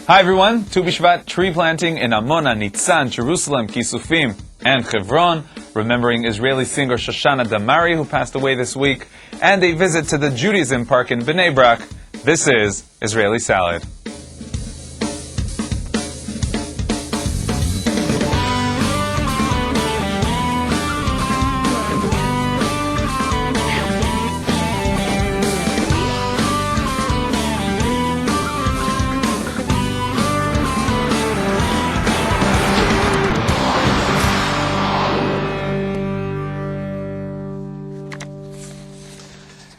Hi everyone, Tu B'Shvat tree planting in Amona, Nitzan, Jerusalem, Kisufim, and Hebron, remembering Israeli singer Shoshana Damari who passed away this week, and a visit to the Judaism Park in Bnei Brak. This is Israeli Salad.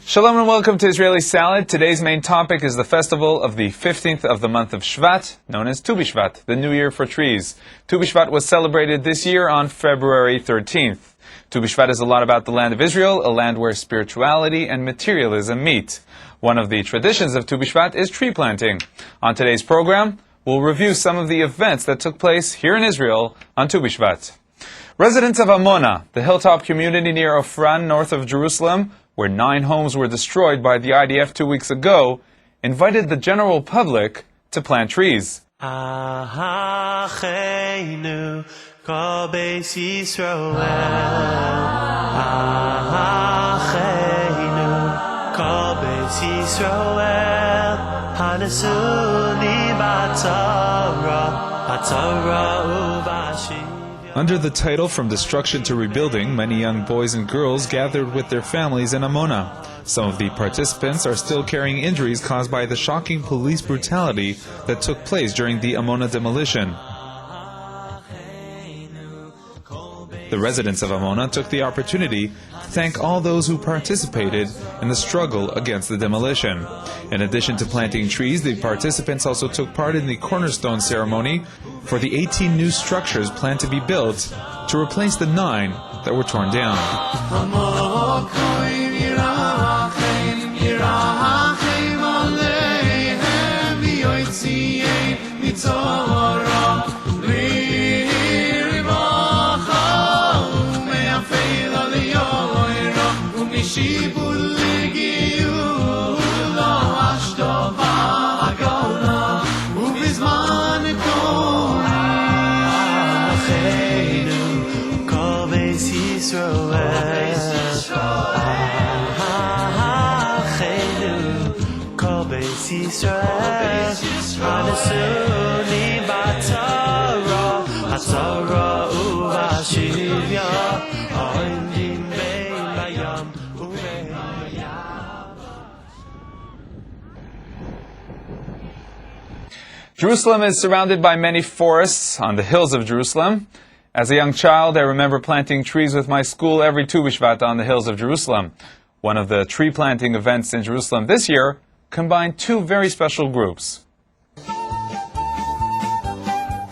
Shalom and welcome to Israeli Salad. Today's main topic is the festival of the 15th of the month of Shvat, known as Tu B'Shvat, the New Year for trees. Tu B'Shvat was celebrated this year on February 13th. Tu B'Shvat is a lot about the land of Israel, a land where spirituality and materialism meet. One of the traditions of Tu B'Shvat is tree planting. On today's program, we'll review some of the events that took place here in Israel on Tu B'Shvat. Residents of Amona, the hilltop community near Ofran, north of Jerusalem, where 9 homes were destroyed by the IDF 2 weeks ago, invited the general public to plant trees. Under the title From Destruction to Rebuilding, many young boys and girls gathered with their families in Amona. Some of the participants are still carrying injuries caused by the shocking police brutality that took place during the Amona demolition. The residents of Amona took the opportunity to thank all those who participated in the struggle against the demolition. In addition to planting trees, the participants also took part in the cornerstone ceremony for the 18 new structures planned to be built to replace the 9 that were torn down. Jerusalem is surrounded by many forests on the hills of Jerusalem. As a young child, I remember planting trees with my school every Tu B'Shvat on the hills of Jerusalem. One of the tree planting events in Jerusalem this year combined 2 very special groups.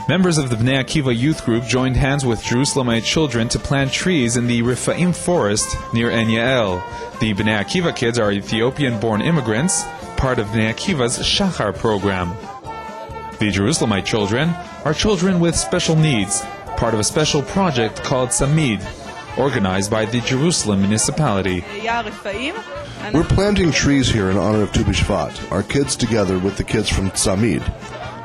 Members of the Bnei Akiva youth group joined hands with Jerusalemite children to plant trees in the Rifaim forest near En Yael. The Bnei Akiva kids are Ethiopian-born immigrants, part of Bnei Akiva's Shachar program. The Jerusalemite children are children with special needs, part of a special project called Samid, organized by the Jerusalem municipality. We're planting trees here in honor of Tu B'Shvat, our kids together with the kids from Samid.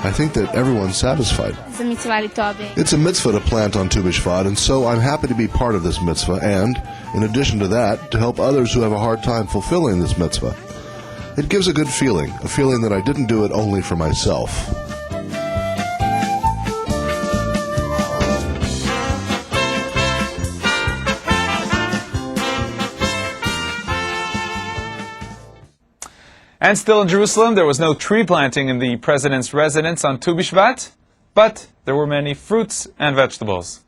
I think that everyone's satisfied. It's a mitzvah to plant on Tu B'Shvat, and so I'm happy to be part of this mitzvah and, in addition to that, to help others who have a hard time fulfilling this mitzvah. It gives a good feeling, a feeling that I didn't do it only for myself. And still in Jerusalem, there was no tree planting in the president's residence on Tu B'Shvat, but there were many fruits and vegetables.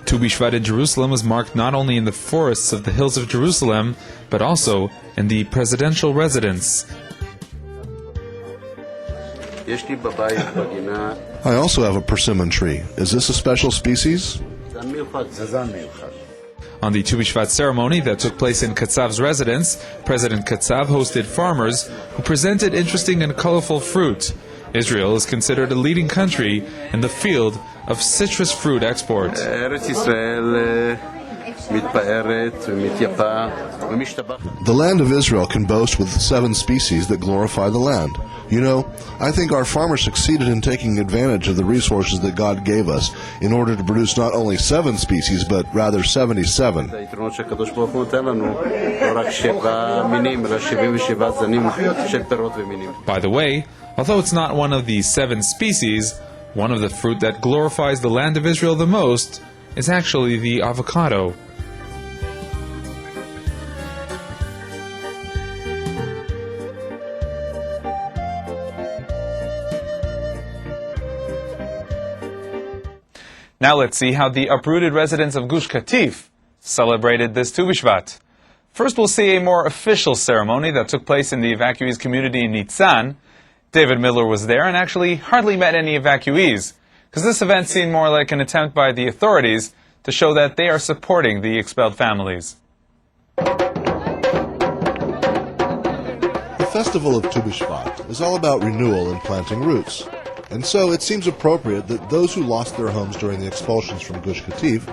Tu B'Shvat in Jerusalem was marked not only in the forests of the hills of Jerusalem, but also in the presidential residence. I also have a persimmon tree. Is this a special species? On the Tu B'Shvat ceremony that took place in Katzav's residence, President Katzav hosted farmers who presented interesting and colorful fruit. Israel is considered a leading country in the field of citrus fruit export. The land of Israel can boast with 7 species that glorify the land. You know, I think our farmers succeeded in taking advantage of the resources that God gave us in order to produce not only 7 species, but rather 77. By the way, although it's not one of the 7 species, one of the fruit that glorifies the land of Israel the most is actually the avocado. Now let's see how the uprooted residents of Gush Katif celebrated this Tu B'Shvat. First we'll see a more official ceremony that took place in the evacuees community in Nitzan. David Miller was there and actually hardly met any evacuees, because this event seemed more like an attempt by the authorities to show that they are supporting the expelled families. The festival of Tu B'Shvat is all about renewal and planting roots. And so it seems appropriate that those who lost their homes during the expulsions from Gush Katif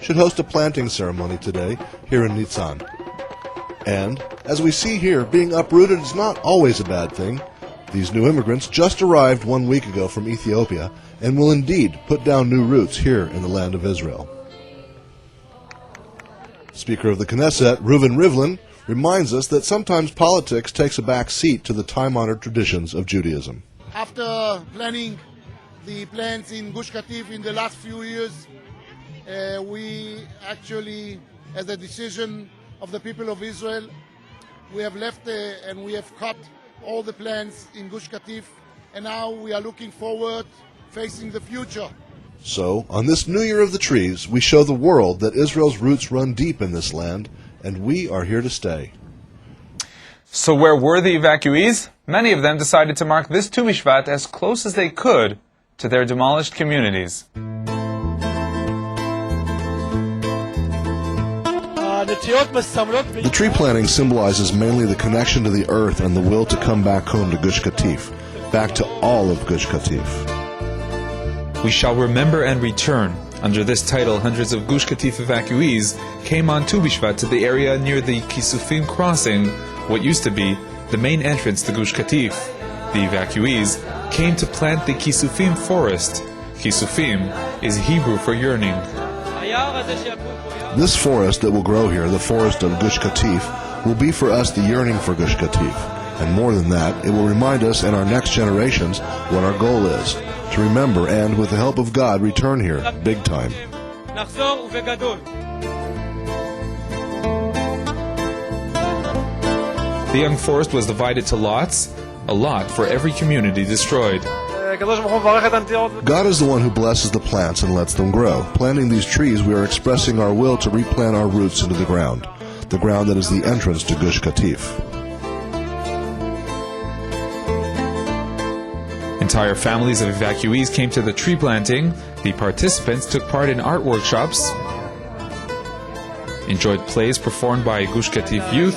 should host a planting ceremony today here in Nitzan. And, as we see here, being uprooted is not always a bad thing. These new immigrants just arrived 1 week ago from Ethiopia and will indeed put down new roots here in the land of Israel. Speaker of the Knesset, Reuven Rivlin, reminds us that sometimes politics takes a back seat to the time-honored traditions of Judaism. After planning the plants in Gush Katif in the last few years, we actually, as a decision of the people of Israel, we have left and we have cut all the plants in Gush Katif, and now we are looking forward, facing the future. So, on this New Year of the Trees, we show the world that Israel's roots run deep in this land, and we are here to stay. So where were the evacuees? Many of them decided to mark this Tu B'Shvat as close as they could to their demolished communities. The tree planting symbolizes mainly the connection to the earth and the will to come back home to Gush Katif, back to all of Gush Katif. We shall remember and return. Under this title, hundreds of Gush Katif evacuees came on Tu B'Shvat to the area near the Kisufim crossing, what used to be the main entrance to Gush Katif. The evacuees came to plant the Kisufim forest. Kisufim is Hebrew for yearning. This forest that will grow here, the forest of Gush Katif, will be for us the yearning for Gush Katif. And more than that, it will remind us and our next generations what our goal is, to remember and, with the help of God, return here, big time. The young forest was divided to lots, a lot for every community destroyed. God is the one who blesses the plants and lets them grow. Planting these trees, we are expressing our will to replant our roots into the ground that is the entrance to Gush Katif. Entire families of evacuees came to the tree planting. The participants took part in art workshops, enjoyed plays performed by Gush Katif youth,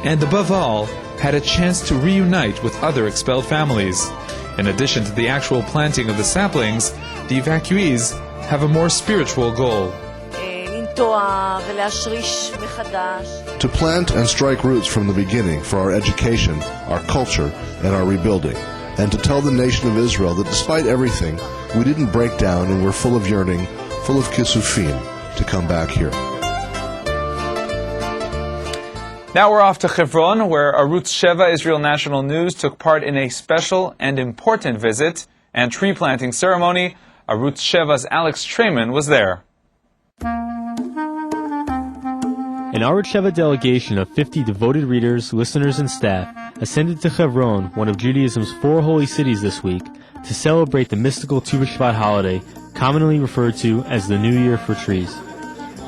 and above all, had a chance to reunite with other expelled families. In addition to the actual planting of the saplings, the evacuees have a more spiritual goal. To plant and strike roots from the beginning for our education, our culture, and our rebuilding, and to tell the nation of Israel that despite everything, we didn't break down and we're full of yearning, full of kisufim, to come back here. Now we're off to Hebron, where Arutz Sheva Israel National News took part in a special and important visit and tree planting ceremony. Arutz Sheva's Alex Trayman was there. An Arutz Sheva delegation of 50 devoted readers, listeners, and staff ascended to Hebron, one of Judaism's 4 holy cities this week, to celebrate the mystical Tu B'Shvat holiday, commonly referred to as the New Year for Trees.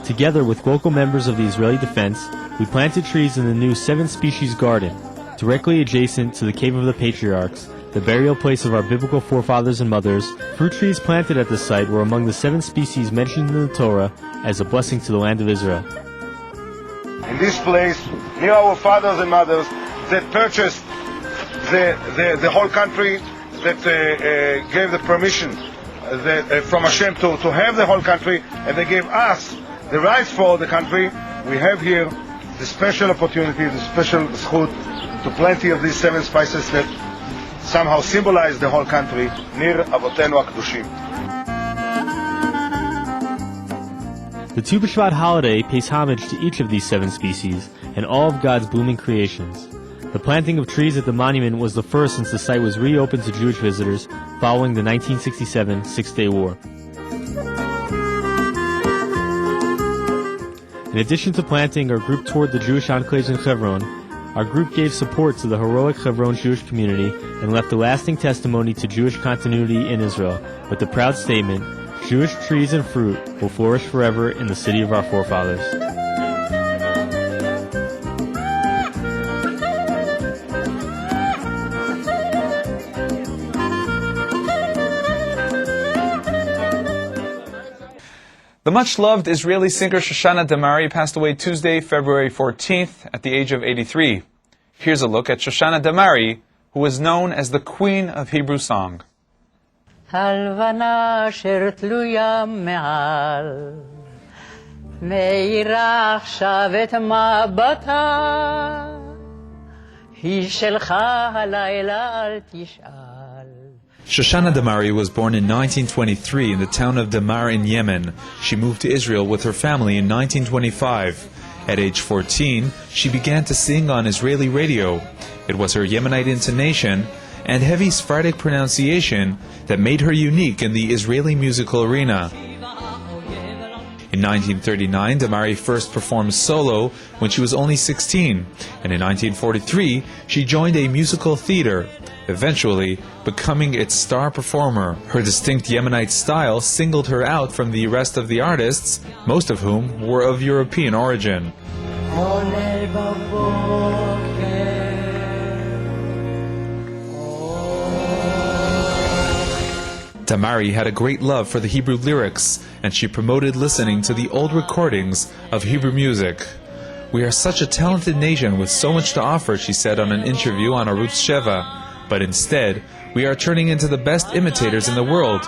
Together with local members of the Israeli Defense, we planted trees in the new 7-species garden, directly adjacent to the Cave of the Patriarchs, the burial place of our biblical forefathers and mothers. Fruit trees planted at the site were among the 7 species mentioned in the Torah as a blessing to the land of Israel. In this place, near our fathers and mothers that purchased the whole country, that gave the permission from Hashem to have the whole country, and they gave us the rights for the country. We have here the special opportunity, the special zchut to plenty of these 7 spices that somehow symbolize the whole country, Nir Avotenu HaKadoshim. The Tu B'Shvat holiday pays homage to each of these 7 species and all of God's blooming creations. The planting of trees at the monument was the first since the site was reopened to Jewish visitors following the 1967 Six-Day War. In addition to planting, our group toured the Jewish enclaves in Hebron. Our group gave support to the heroic Hebron Jewish community and left a lasting testimony to Jewish continuity in Israel with the proud statement, "Jewish trees and fruit will flourish forever in the city of our forefathers." The much-loved Israeli singer Shoshana Damari passed away Tuesday, February 14th, at the age of 83. Here's a look at Shoshana Damari, who was known as the Queen of Hebrew Song. הלבנה אשר תלויה מעל, מאירה עכשיו את מבטה, היא שלך הלילה אל תשאל. Shoshana Damari was born in 1923 in the town of Damar in Yemen. She moved to Israel with her family in 1925. At age 14, she began to sing on Israeli radio. It was her Yemenite intonation and heavy Sephardic pronunciation that made her unique in the Israeli musical arena. In 1939, Damari first performed solo when she was only 16, and in 1943, she joined a musical theater, eventually becoming its star performer. Her distinct Yemenite style singled her out from the rest of the artists, most of whom were of European origin. Damari had a great love for the Hebrew lyrics, and she promoted listening to the old recordings of Hebrew music. "We are such a talented nation with so much to offer," she said on an interview on Arutz Sheva, "but instead, we are turning into the best imitators in the world,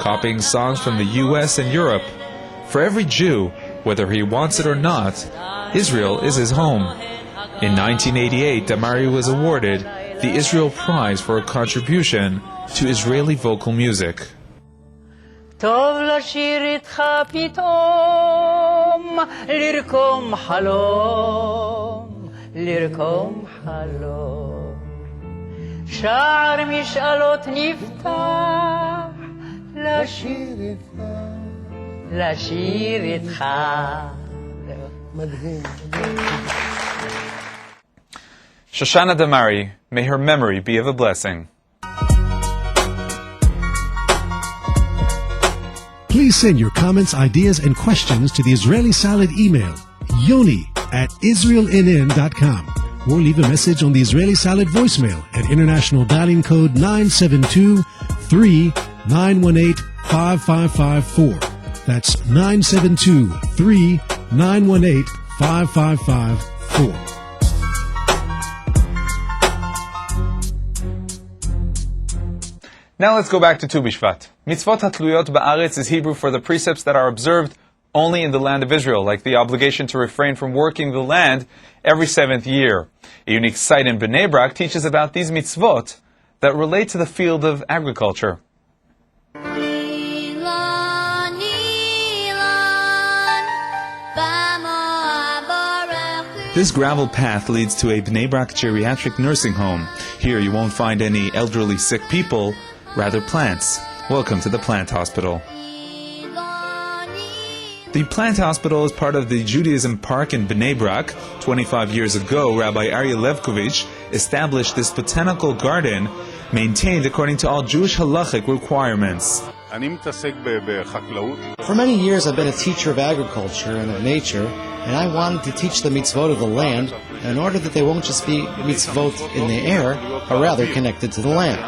copying songs from the US and Europe. For every Jew, whether he wants it or not, Israel is his home." In 1988, Damari was awarded the Israel Prize for a contribution to Israeli vocal music. טוב לשיר איתך פתאום, לרקום חלום, לרקום חלום. שער משאלות נפתח, לשיר איתך, לשיר איתך. מדהים. Shoshana Damari, may her memory be of a blessing. Please send your comments, ideas, and questions to the Israeli Salad email, yoni@israelnn.com, or leave a message on the Israeli Salad voicemail at international dialing code 972-3918-5554. That's 972-3918-5554. Now let's go back to Tu B'Shvat. Mitzvot hatluyot ba'aretz is Hebrew for the precepts that are observed only in the land of Israel, like the obligation to refrain from working the land every 7th year. A unique site in Bnei Brak teaches about these mitzvot that relate to the field of agriculture. This gravel path leads to a Bnei Brak geriatric nursing home. Here you won't find any elderly sick people, rather plants. Welcome to the Plant Hospital. The Plant Hospital is part of the Judaism Park in Bnei Brak. 25 years ago, Rabbi Aryeh Levkovich established this botanical garden, maintained according to all Jewish halachic requirements. For many years I've been a teacher of agriculture and of nature, and I wanted to teach the mitzvot of the land in order that they won't just be mitzvot in the air, but rather connected to the land.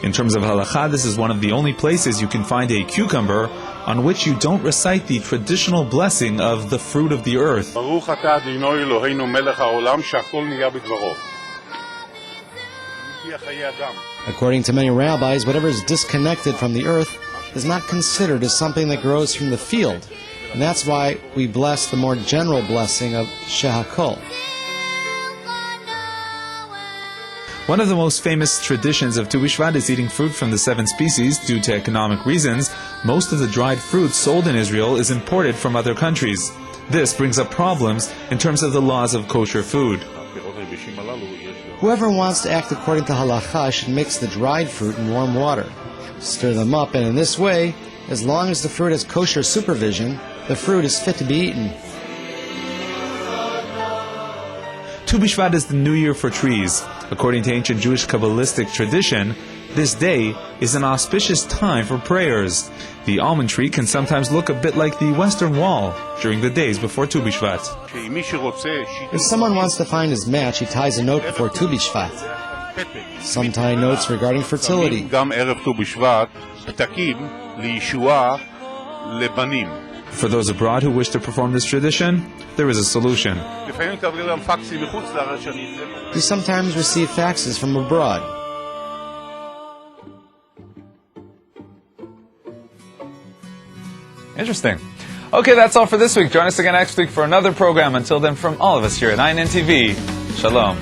In terms of halakha, this is one of the only places you can find a cucumber on which you don't recite the traditional blessing of the fruit of the earth. According to many rabbis, whatever is disconnected from the earth is not considered as something that grows from the field. And that's why we bless the more general blessing of Shehakol. One of the most famous traditions of Tu B'Shvat is eating fruit from the 7 species. Due to economic reasons, most of the dried fruit sold in Israel is imported from other countries. This brings up problems in terms of the laws of kosher food. Whoever wants to act according to halacha should mix the dried fruit in warm water, stir them up, and in this way, as long as the fruit has kosher supervision, the fruit is fit to be eaten. Tu B'Shvat is the new year for trees. According to ancient Jewish Kabbalistic tradition, this day is an auspicious time for prayers. The almond tree can sometimes look a bit like the Western Wall during the days before Tu B'Shvat. If someone wants to find his match, he ties a note before Tu B'Shvat. Some tie notes regarding fertility. For those abroad who wish to perform this tradition, there is a solution. We sometimes receive faxes from abroad. Interesting. Okay, that's all for this week. Join us again next week for another program. Until then, from all of us here at INN TV, Shalom.